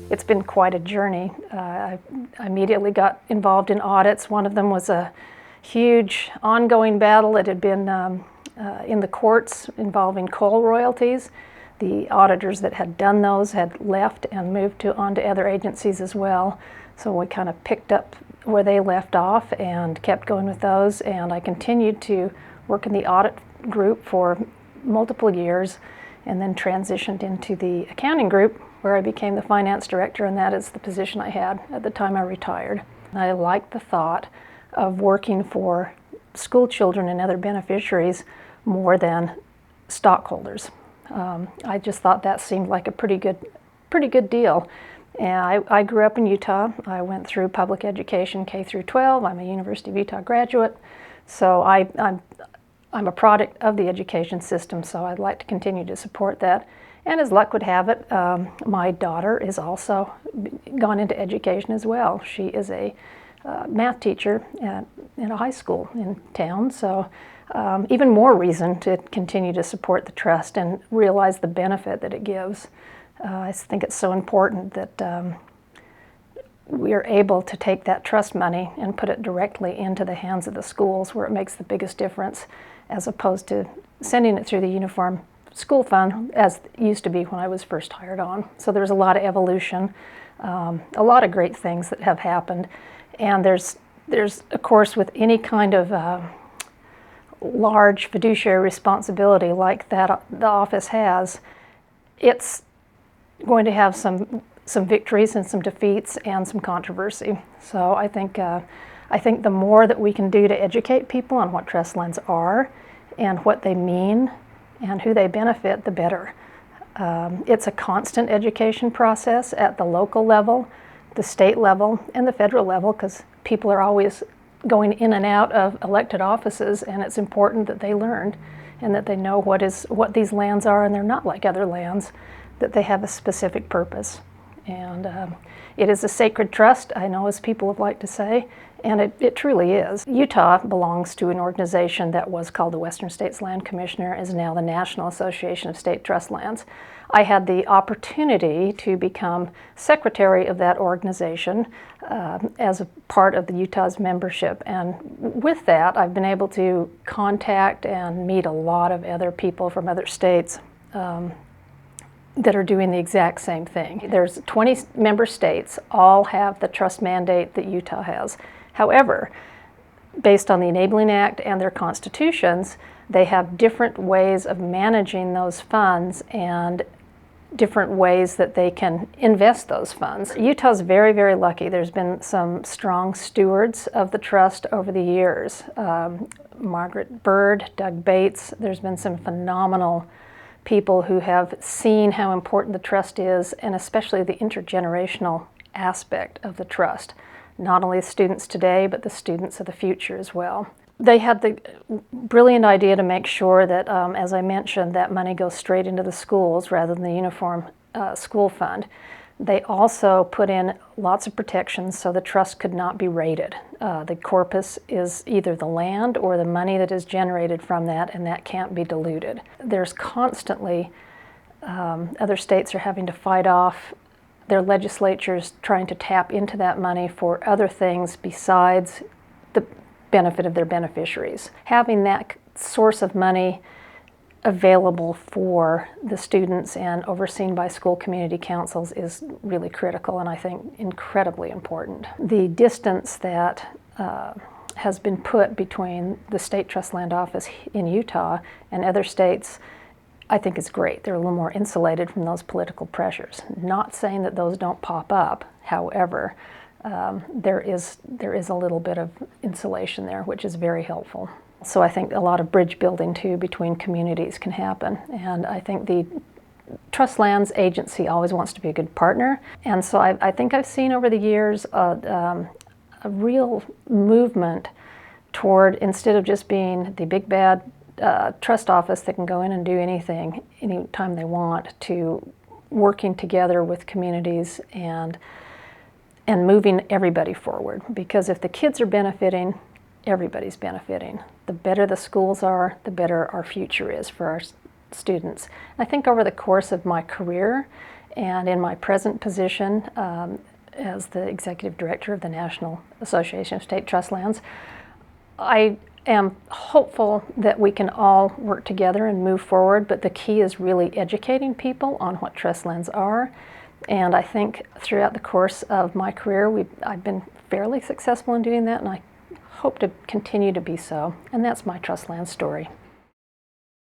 It's been quite a journey. I immediately got involved in audits. One of them was a huge ongoing battle. It had been in the courts involving coal royalties. The auditors that had done those had left and moved on to other agencies as well. So we kind of picked up where they left off and kept going with those. And I continued to work in the audit group for multiple years and then transitioned into the accounting group where I became the finance director, and that is the position I had at the time I retired. I liked the thought of working for school children and other beneficiaries more than stockholders. I just thought that seemed like a pretty good deal. And I grew up in Utah. I went through public education K through 12. I'm a University of Utah graduate, so I'm a product of the education system, so I'd like to continue to support that. And as luck would have it, my daughter is also gone into education as well. She is a math teacher in a high school in town, so even more reason to continue to support the trust and realize the benefit that it gives. I think it's so important that we are able to take that trust money and put it directly into the hands of the schools where it makes the biggest difference, as opposed to sending it through the Uniform School Fund as it used to be when I was first hired on. So there's a lot of evolution, a lot of great things that have happened. And there's of course, with any kind of large fiduciary responsibility like that the office has, it's going to have some victories and some defeats and some controversy. So I think the more that we can do to educate people on what trust lands are and what they mean and who they benefit, the better. It's a constant education process at the local level, the state level, and the federal level, because people are always going in and out of elected offices, and it's important that they learn and that they know what these lands are, and they're not like other lands, that they have a specific purpose. And it is a sacred trust, I know, as people have liked to say, and it truly is. Utah belongs to an organization that was called the Western States Land Commissioner, is now the National Association of State Trust Lands. I had the opportunity to become secretary of that organization as a part of the Utah's membership, and with that I've been able to contact and meet a lot of other people from other states that are doing the exact same thing. There's 20 member states, all have the trust mandate that Utah has. However, based on the Enabling Act and their constitutions, they have different ways of managing those funds and different ways that they can invest those funds. Utah's very, very lucky. There's been some strong stewards of the trust over the years. Margaret Bird, Doug Bates, there's been some phenomenal people who have seen how important the trust is, and especially the intergenerational aspect of the trust. Not only the students today, but the students of the future as well. They had the brilliant idea to make sure that, as I mentioned, that money goes straight into the schools rather than the Uniform School Fund. They also put in lots of protections so the trust could not be raided. The corpus is either the land or the money that is generated from that, and that can't be diluted. There's constantly, other states are having to fight off their legislatures trying to tap into that money for other things besides the benefit of their beneficiaries. Having that source of money available for the students and overseen by school community councils is really critical, and I think incredibly important. The distance that has been put between the State Trust Land Office in Utah and other states, I think is great. They're a little more insulated from those political pressures. Not saying that those don't pop up, however, there is a little bit of insulation there, which is very helpful. So I think a lot of bridge building too between communities can happen, and I think the Trust Lands Agency always wants to be a good partner, and so I think I've seen over the years a real movement toward, instead of just being the big bad trust office that can go in and do anything anytime they want, to working together with communities and moving everybody forward. Because if the kids are benefiting, everybody's benefiting. The better the schools are, the better our future is for our students. I think over the course of my career And in my present position as the Executive Director of the National Association of State Trust Lands, I am hopeful that we can all work together and move forward, but the key is really educating people on what trust lands are. And I think throughout the course of my career, I've been fairly successful in doing that, and I hope to continue to be so. And that's my trust land story.